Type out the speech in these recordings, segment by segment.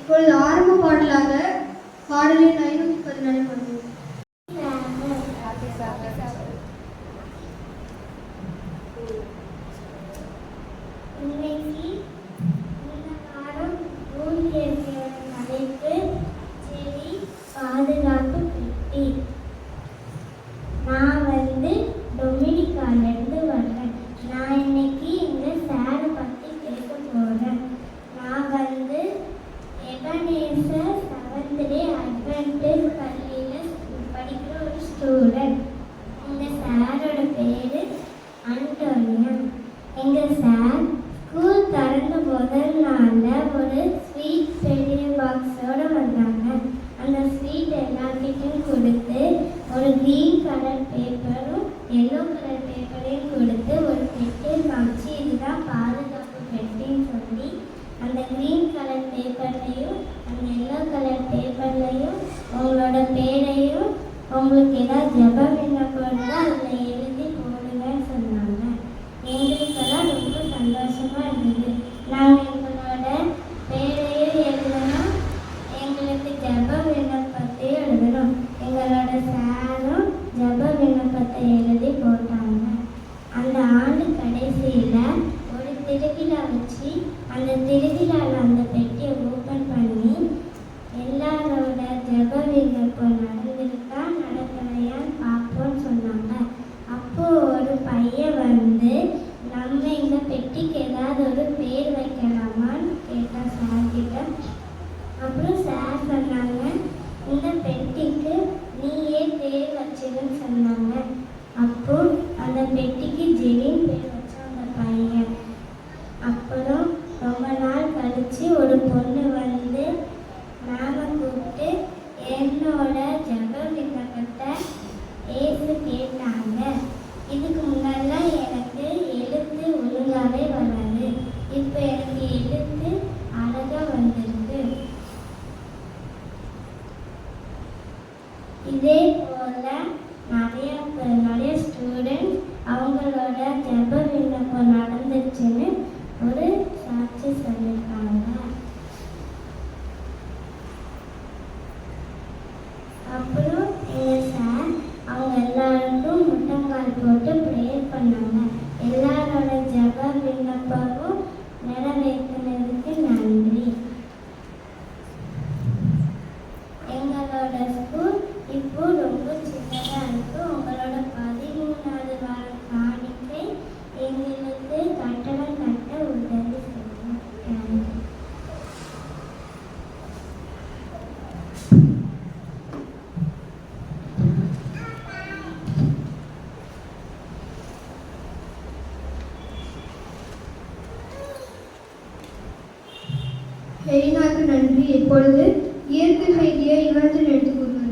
இப்பொழுது ஆரம்ப பாடலாக பாடலின் 514 பாடுவோம். இன்னைக்கு இந்த வாரம் ஊழியர்களோட தலைப்பு செடி பாதுகாப்பு பெட்டி. நான் டொமினிகாலேருந்து வர்றேன். நான் இன்னைக்கு எங்கள் சாரை பற்றி கேட்க போகிறேன். நான் எபனேசர் 7th Day அட்வென்டிஸ்ட் பள்ளியில் படிக்கிற ஒரு ஸ்டூடெண்ட். எங்கள் சாரோட பேர் அண்டோனியா. எங்கள் சார் ஸ்கூல் திறந்த முதல் நாளில் ஒரு ஸ்வீட் பெரிய பாக்ஸோடு வந்தாங்க. அந்த ஸ்வீட் எல்லாத்துக்கும் கொடுத்து ஒரு க்ரீன் கலர் பேப்பரும் எல்லோ கலர் பேப்பரையும் கொடுத்து ஒரு பெட்டியை காமிச்சு இதுதான் பாதுகாப்பு பெட்டின்னு சொல்லி அந்த க்ரீன் கலர் பேப்பர்லையும் அந்த எல்லோ கலர் பேப்பர்லையும் உங்களோட பேரையும் உங்களுக்கு ஏதாவது ஜெபம் விண்ணப்பம் இருந்தால் அதில் எழுதி போடுங்கன்னு சொன்னாங்க. எங்களுக்கெல்லாம் ரொம்ப சந்தோஷமாக இருந்தது. நாங்கள் எங்களோட பேரையும் எழுதணும், எங்களுக்கு ஜெப விண்ணப்பத்தையும் எழுதணும். எங்களோட சாரும் ஜெப விண்ணப்பத்தை எழுதி போட்டாங்க. அந்த ஆண்டு கடைசியில் ஒரு திருவிழா வச்சு அந்த திருவிழாவில் அந்த பெட்டியை ஓப்பன் பண்ணி எல்லாரோட ஜெப விண்ணப்பம் நடந்திருக்கா நடக்கலையான்னு பார்ப்போன்னு சொன்னாங்க. அப்போது ஒரு பையன் நம்ம இந்த பெட்டிக்கு ஏதாவது ஒரு பேர் வைக்கலாமான்னு கேட்டால் சார்கிட்ட. அப்புறம் சார் சொன்னாங்க, இந்த பெட்டிக்கு நீயே பேர் வச்சிருன்னு சொன்னாங்க. அப்போ அந்த பெட்டிக்கு ஜெயின் பேர் வச்ச அந்த பையன். அப்புறம் ரொம்ப நாள் கழிச்சு ஒரு பொண்ணு மேம கூப்பிட்டு என்னோட ஜெப விண்ணப்பத்தை ஏசு கேட்டாங்க. இதுக்கு முன்னாடிலாம் எனக்கு எழுத்து ஒழுங்காகவே வராது, இப்போ எனக்கு எழுத்து அழகாக வந்திருக்கு. இதே போல் நிறைய ஸ்டூடெண்ட்ஸ் அவங்களோட ஜெப விண்ணப்பம் நடந்துச்சுன்னு ஒரு சாட்சி சொல்லியிருக்காங்க. அப்புறம் எங்கள் சார் அவங்க எல்லாருக்கும் முட்டங்கால் போட்டு ப்ரேயர் பண்ணாங்க. எல்லாரோட ஜெப விண்ணப்பமும் நிறைவேற்றினதுக்கு நன்றி. எங்களோட ஸ்கூல் இப்போ ரொம்ப சின்னதாக இருக்கு. உங்களோட 13வது வார காணிக்கை எங்களுக்கு கட்டடம் கட்ட உதவி செய்யும். ஹெரினாக்கு நன்றி. இப்பொழுது இயற்கை செய்தியை இவற்றில் எடுத்துக்கொள்வது.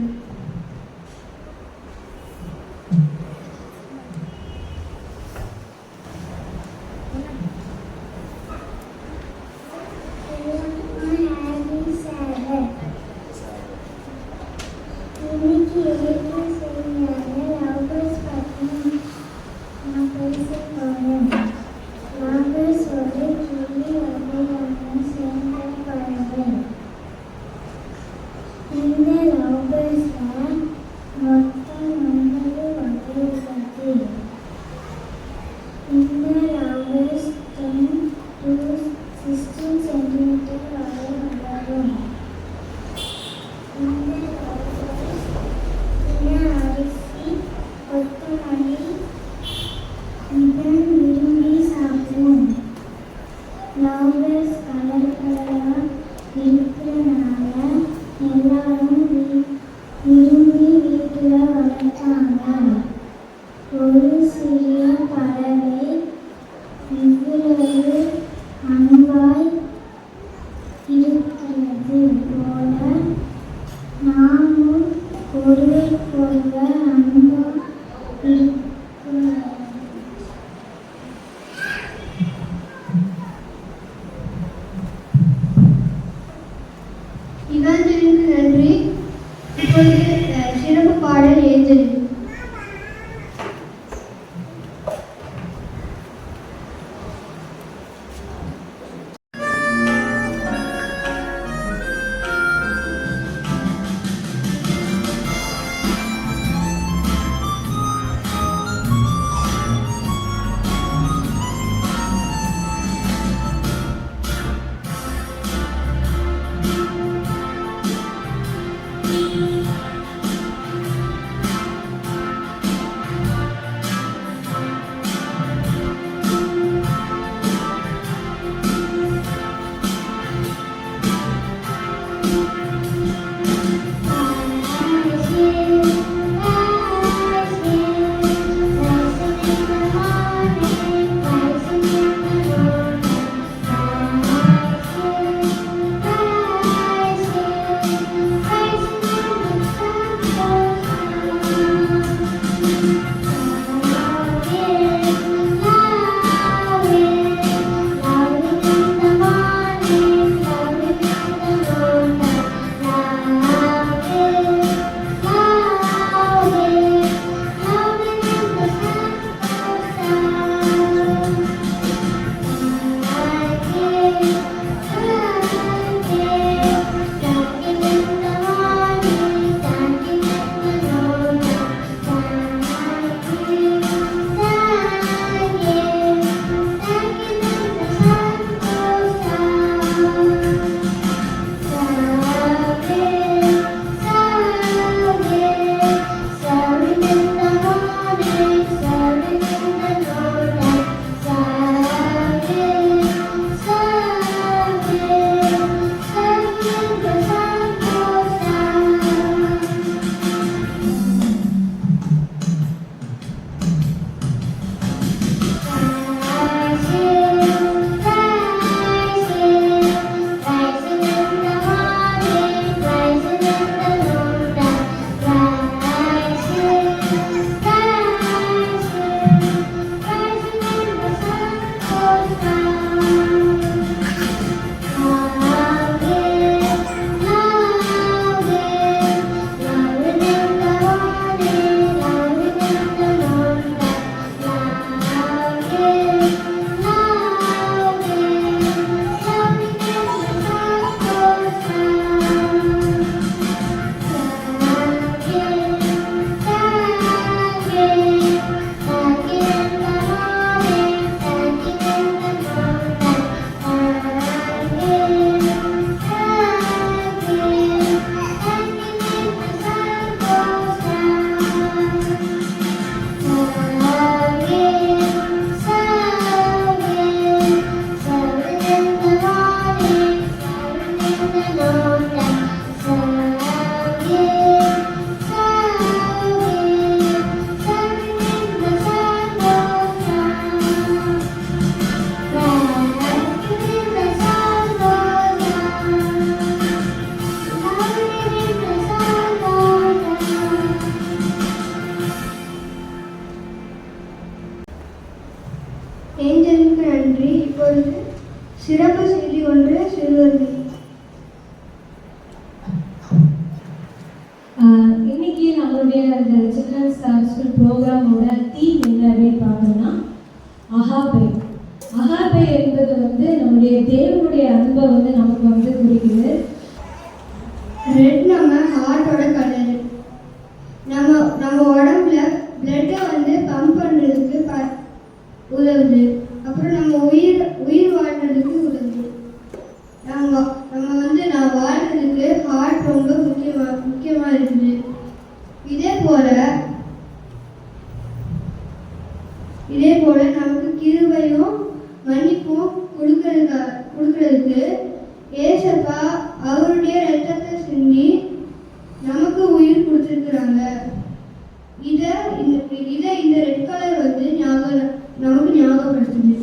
நன்றி. இப்பொழுது சிறப்பு பாடல் ஏஞ்சல். நம்மளுடைய அந்த சில்ட்ரன்ஸ் ஸ்கூல் ப்ரோக்ராமோட தீம் என்ன அப்படின்னு பார்த்தோம்னா அகாபே. அகாபே என்பது நம்முடைய தேவனுடைய அன்பை நமக்கு குறிக்குது. ரெட் நம்ம ஹார்ட்டோட கலரு. நம்ம உடம்புல பிளட்டை பம்ப் பண்ணுறதுக்கு உதவுது. அப்புறம் நம்ம உயிர் வாழ்றதுக்கு உதவுது. நம்ம நான் வாழ்றதுக்கு ஹார்ட் ரொம்ப முக்கியமா இருக்குது. இதே போல நமக்கு கிருபையும் மன்னிப்பும் கொடுக்கறதுக்கு ஏசப்பா அவருடைய ரத்தத்தை சிந்தி நமக்கு உயிர் கொடுத்துருக்குறாங்க. இதை இந்த ரெட் கலர் நமக்கு ஞாபகப்படுத்துது.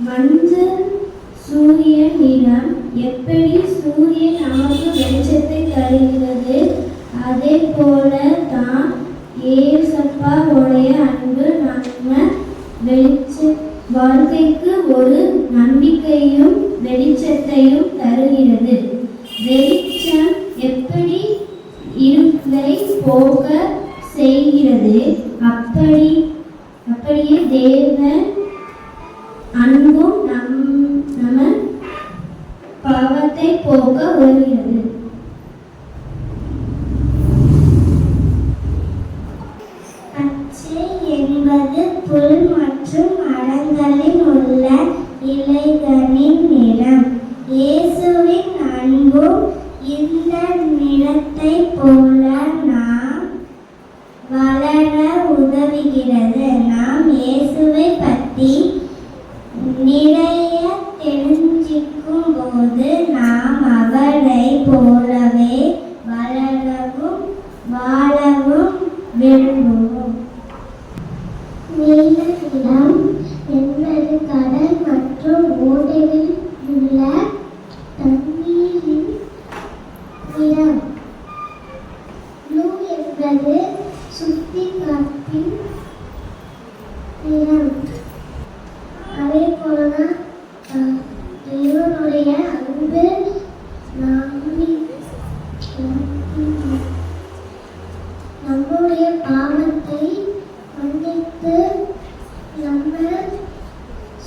மஞ்சள் சூரிய நிறம். எப்படி சூரியன் நமக்கு வெளிச்சத்தை தருகிறது, அதே போல தான் ஏசப்பாவுடைய அன்பு நம்ம வாழ்க்கைக்கு ஒரு நம்பிக்கையும் வெளிச்சத்தையும் தருகிறது. வெளிச்சம் எப்படி இருளை போக செய்கிறது, அப்படியே தேவன் அன்பும் நம்ம பாவத்தை போக்க உதவுகிறது. பச்சை என்பது புல் மற்றும் மரங்களில் உள்ள இலைகளின் நிறம். இயேசுவின் அன்பும் இந்த நிறத்தை போல நாம் வளர உதவுகிறது. நாம் இயேசுவை பற்றி நிறைய தெரிஞ்சிக்கும் போது நாம் அவரை போலவே வளரவும் வாழவும் விரும்புவோம். நீல நிறம் என்பது கடல் மற்றும் ஓடைகளில் உள்ள தண்ணீரின் நிறம். ப்ளூ என்பது சுத்தி காற்றின் நிறம். அதே போலதான் தேவனுடைய அன்பு நம்முடைய பாவத்தை மன்னித்து நம்ம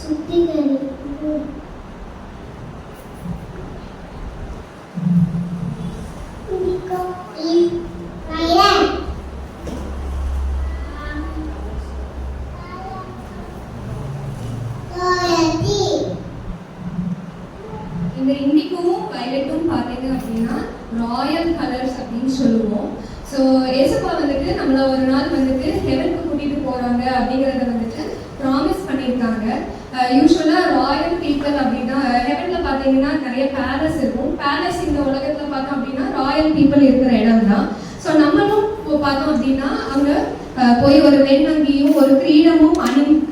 சுத்திகரிக்கும். இந்த இண்டிகோவும் வயலட்டும் பார்த்தீங்க அப்படின்னா ராயல் கலர்ஸ் அப்படின்னு சொல்லுவோம். ஸோ ஏசப்பா நம்மளை ஒரு நாள் ஹெவனுக்கு கூட்டிட்டு போறாங்க அப்படிங்கிறத ப்ராமிஸ் பண்ணியிருக்காங்க. யூஸ்வலாக ராயல் பீப்புள் அப்படின்னா ஹெவன்ல பார்த்தீங்கன்னா நிறைய பேலஸ் இருக்கும். பேலஸ் இந்த உலகத்தில் பார்த்தோம் அப்படின்னா ராயல் பீப்புள் இருக்கிற இடம் தான். ஸோ நம்மளும் பார்த்தோம் அப்படின்னா அங்கே போய் ஒரு வெண்மங்கியும் ஒரு கிரீடமும்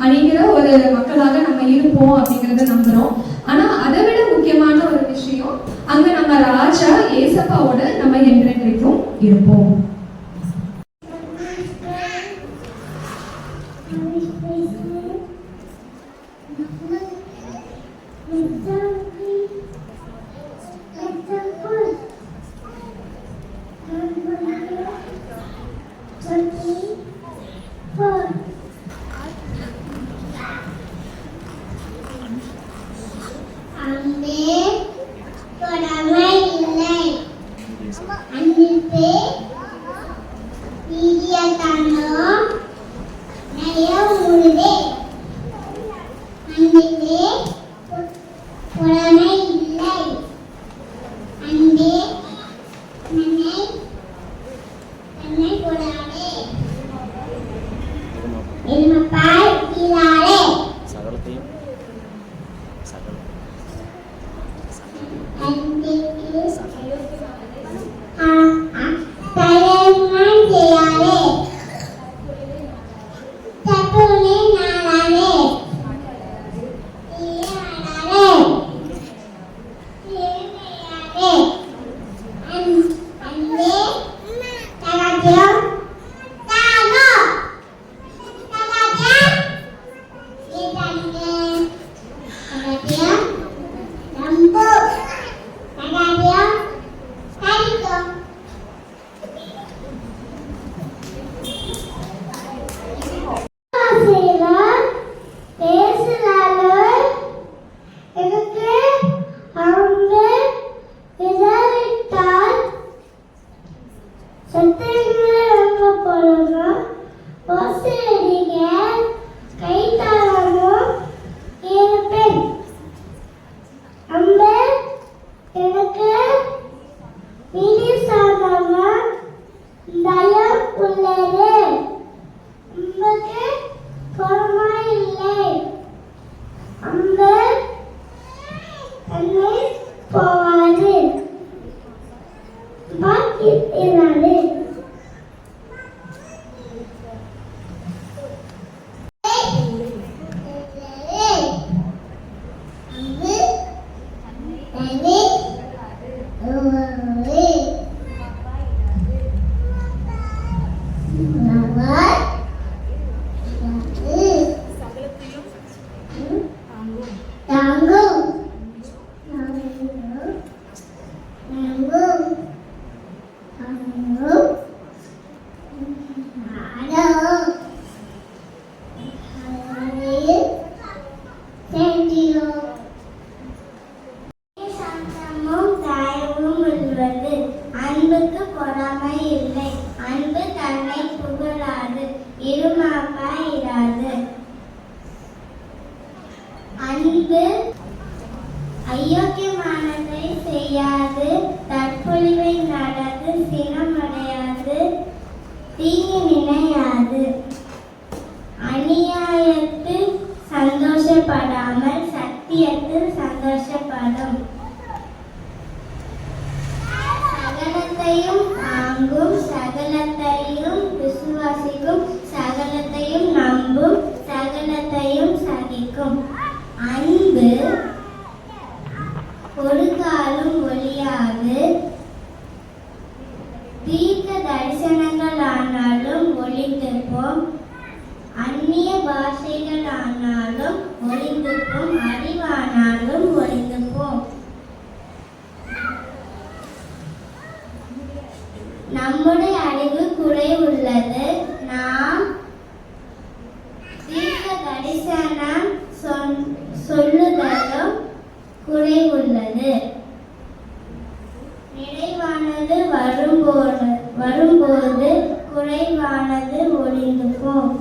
அணிகிற ஒரு மக்களாக நம்ம இருப்போம் அப்படிங்கிறத நம்புகிறோம். ஆனால் அதை விட முக்கியமான ஒரு விஷயம், அங்கே நம்ம ராஜா ஏசப்பாவோட நம்ம என்றென்றைக்கும் இருப்போம். எத்தனை எங்க போறோம் ஓசை அடிங்க கை தாளமும் இருப்பேன் அம்மா எனக்கு வீடு சாதாம பயம் உள்ளது உங்களுக்கு பொறுமை இல்லை அம்மா என்னை போவாது பாக்கி இராது அன்புக்கு பொறாமை இல்லை அன்பு தன்னை புகழாது இருமாப்பா இராது அன்பு அயோக்கியமானதை செய்யாது தற்பொழிவை நடந்து சினமடையாது தீங்கு நினையாது அநியாயத்தில் சந்தோஷப்படாமல் சத்தியத்தில் சந்தோஷப்படும் சகலத்தையும் தாங்கும் சகலத்தையும் விசுவாசிக்கும் சகலத்தையும் நம்பும் சகலத்தையும் சகிக்கும் அன்பு ஒரு காலம் ஒளியாது தீர்க்க தரிசனங்கள் ஆனாலும் ஒளிந்திருப்போம் அந்நிய பாஷைகள் ஆனாலும் ஒளிந்திருப்போம் அறிவானாலும் ஒளிந்திருப்போம் நம்முடைய அறிவு குறைவுள்ளது நாம் தீர்க்க தரிசனம் சொல்லுதலும் குறைவுள்ளது நிறைவானது வரும்போது குறைவானது ஒளிந்து போம்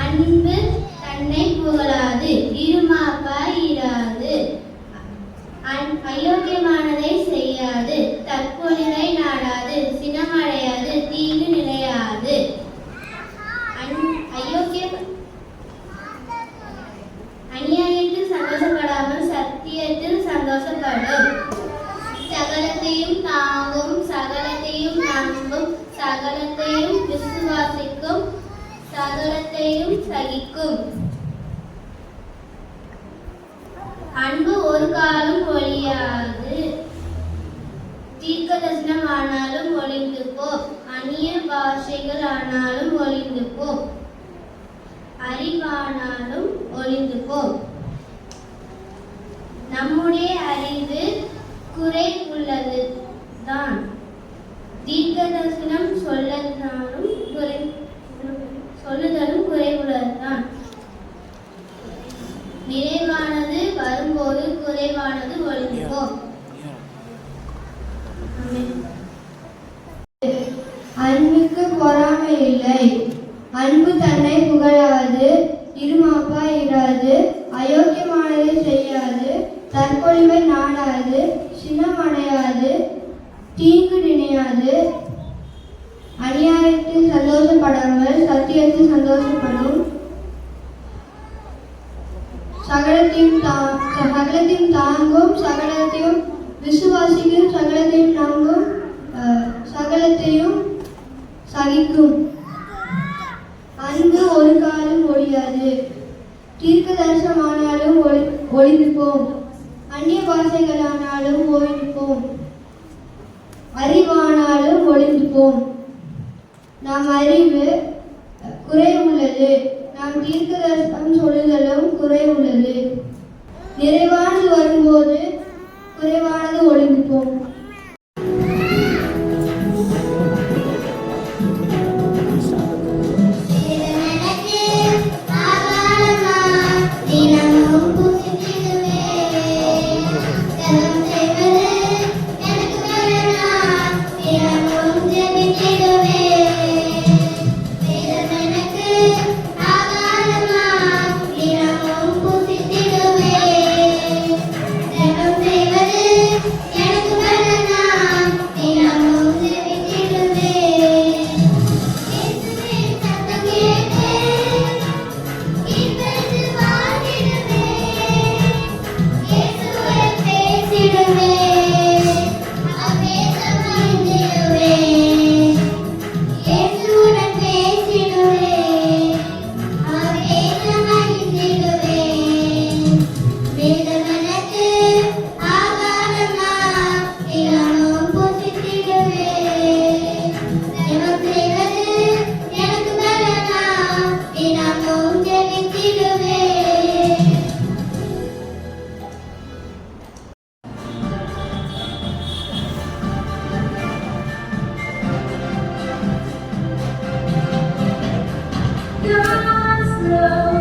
அன்பு தன்னை எதையும் சகிக்கும். அன்பு ஒரு காலம் ஒழியாது. தீர்க்கதரிசனம் ஆனாலும் ஒளிந்து போ, அந்நிய பாஷைகள் ஆனாலும் ஒளிந்து போ, அறிவானாலும் ஒளிந்து போ. நம்முடைய அறிவு குறை உள்ளது தான். தீர்க்கதரிசனம் சொல்லுதலும் குறைவுள்ளதுதான். நிறைவானது வரும்போது குறைவானது ஒளிந்து போ. அன்புக்கு பொறாமை இல்லை. அன்பு தன்னை புகழாது, இருமாப்பா இராது, அயோக்கியமானதை செய்யாது, தற்பொழிவை நாடாது, சினமடையாது, தீங்கு நினையாது, அநியாயத்தில் சந்தோஷப்படாமல் சத்தியத்தில் சந்தோஷப்படும், சகலத்தையும் தாங்கும், சகலத்தையும் விசுவாசிக்கும், சகலத்தையும் தாங்கும், சகலத்தையும் சகிக்கும். அன்பு ஒரு காலம் ஒழியாது. தீர்க்க தரிசனமானாலும் ஒளிந்து போம், அந்நிய பாஷைகளானாலும் ஒழிந்து போம், அறிவானாலும் ஒளிந்து போம். நாம் அறிவு குறை உள்ளது, நாம் தீர்க்க தரிசனம் சொல்லுதலும் குறை உள்ளது. நிறைவானது வரும்போது குறைவானது ஒளிந்து போம். God's love.